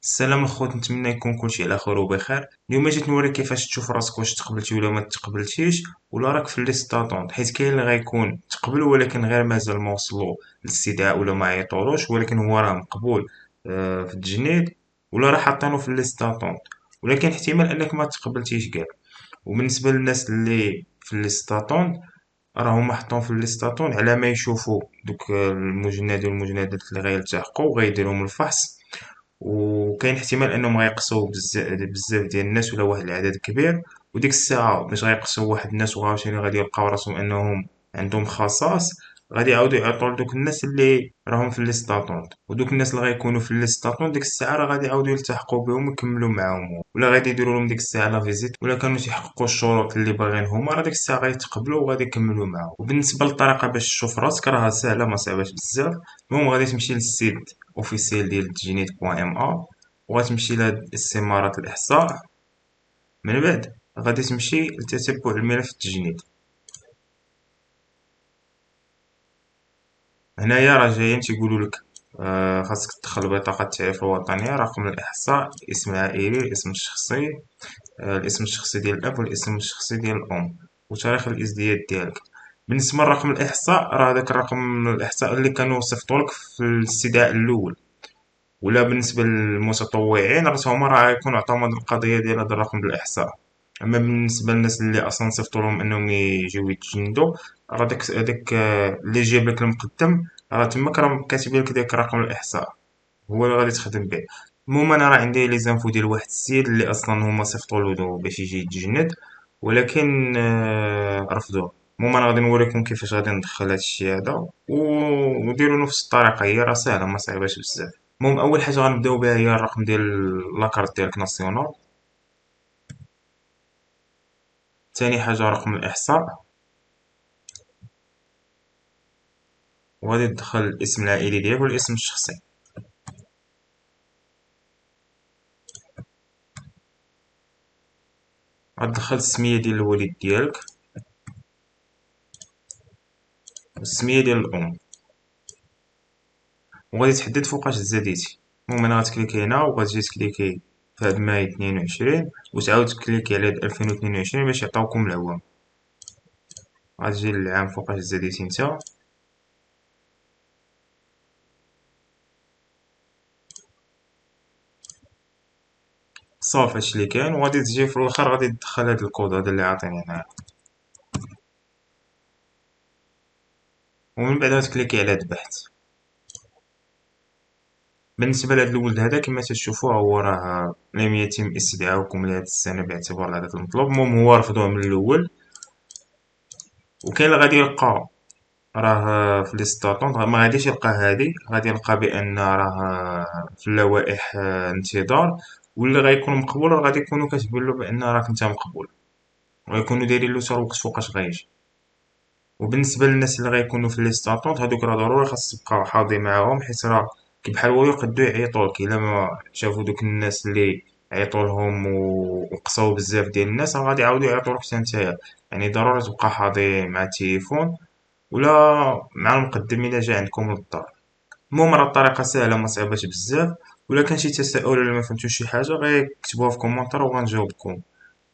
السلام الخوت، نتمنى يكون كلشي على خير وبخير. اليوم جيت نوريك كيفاش تشوف راسك واش تقبلتي ولا ما تقبلتيش، ولا راك في ليست داتونت، حيت كاين اللي غيكون تقبل ولكن غير مازال ما وصلو للاستدعاء ولا ما عيطولوش، ولكن هو راه مقبول في التجنيد، ولا راه حاطينو في ليست داتونت ولكن احتمال انك ما تقبلتيش كاع. وبالنسبه للناس اللي في ليست داتونت، راهم حطوهم في ليست داتونت على ما يشوفوا دوك المجندين والمجندات اللي غيلتحقوا وغيديرهم الفحص. وكاين احتمال انهم غيقصوا بزاف ديال الناس ولا واحد العدد كبير، وديك الساعه باش غيقصوا واحد الناس وعاوتاني غادي يلقاو راسهم انهم عندهم خصاص، غادي يعاودوا يعطوا لدوك الناس اللي راهم في ليست داتونت، ودوك الناس اللي غيكونوا في ليست داتونت ديك الساعه راه غادي يعاودوا يلتحقوا بهم ويكملوا معاهم، ولا غادي يديروا لهم ديك الساعه لا فيزيت، ولا كانوا تيحققوا الشروط اللي باغيين هما راه ديك الساعه غيتقبلوا وغادي يكملوا معاهم. وبالنسبه للطريقه باش تشوف راسك راها سهله، ما صعيباش بزاف. المهم غادي تمشي للسيت اوفيسيال ديال التجنيد بوان ام ا، وغتمشي لهاد استمارة الإحصاء. من بعد غادي تمشي لتتبع الملف التجنيد. هنايا راه جايين تيقولولك خاصك تدخل بطاقة التعريف الوطنية، رقم الإحصاء، اسم عائلي، الاسم الشخصي، الاسم الشخصي ديال الأب والاسم الشخصي ديال الأم، وتاريخ الازدياد ديالك. بالنسبة لرقم الإحصاء، راه داك الرقم الإحصاء اللي كانوا صيفطولك في الاستدعاء الأول، ولا بالنسبة للمتطوعين هما راه غيكون عطاهم هاد القضية ديال هاد الرقم بالإحصاء. أما بالنسبة للناس اللي أصلا صيفطولهم أنهم يجيو يتجندوا، راه داك اللي جايب لك المقدم، راه تماك راه كاتب لك داك رقم الإحصاء، هو اللي غادي تخدم به. المهم أنا راه عندي لي زانفو ديال واحد السيد اللي أصلا هما صيفطولو باش يجي يتجند، ولكن رفضوه. المهم أنا غادي نوريكم كيفاش غادي ندخل هاد الشي هذا، وديروا نفس الطريقة، هي راه ساهلة ما صعيباش بزاف. المهم اول حاجه غنبداو بها هي الرقم ديال لاكارت ديالك ناسيونال. ثاني حاجه رقم الاحصاء، وغادي تدخل الاسم العائلي ديالك والاسم الشخصي. غتدخل السميه ديال الوالد ديالك والسميه ديال الام، وغادي تحدد فوقاش تزاديتي. المهم انا غتكليكي هنا وغتجي تكليكي في هاد ماي 22، وتعاود تكليكي على هاد 2022 باش يعطيوكم العوام. غتجي للعام فوقاش تزاديتي نتا، صافي هادشي اللي كاين. وغادي تجي في الاخر غادي تدخل هاد الكود هذا اللي عاطيني هنايا، ومن بعد غتكليكي على هاد البحث. بالنسبة لهاد الولد هذا كما تشوفوا هو راه لم يتم استدعاؤكم لهاد السنة باعتبار العدد المطلوب. المهم هو رفضوه من الأول، وكاين اللي غادي يلقى راه في لي ستاتون ما غاديش يلقى هادي، غادي يلقى بأن راه في اللوائح انتظار، واللي غيكون مقبول راه غادي يكونوا كاتبين له بأن راك نتا مقبول، وغيكونوا دايرين له حتى الوقت فوقاش غيجي. وبالنسبة للناس اللي غيكونوا في لي ستاتون هادوك راه ضروري خاص تبقى حاضي معاهم، حيت راه كي بحال هو يقدروا يعيطولك الا ما شافوا دوك الناس اللي عيطوا لهم وقصاو بزاف ديال الناس، راه غادي يعاودوا يعيطولك حتى نتايا. يعني ضروري تبقى حاضي مع التليفون ولا مع المقدم الا جا عندكم للدار. المهم راه الطريقة سهلة ما صعيباش بزاف، ولا كان شي تساؤل ولا ما فهمتوش شي حاجة غير كتبوها في كومونتير وغنجاوبكم.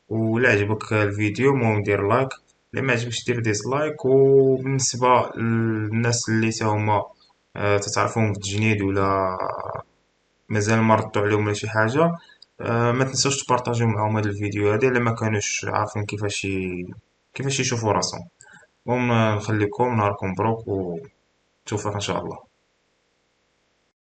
ولا عجبك الفيديو المهم دير لايك، الا ما عجبكش دير ديسلايك. وبالنسبه للناس اللي تا هما تتعرفوهم في التجنيد ولا مازال ما ردوا عليهم ولا شي حاجه، ما تنساوش تبارطاجيو معاهم هذا الفيديو هذا الا ما كانوش عارفين كيفاش يشوفوا راسهم. المهم نخليكم نهاركم مبروك وتوفيق ان شاء الله.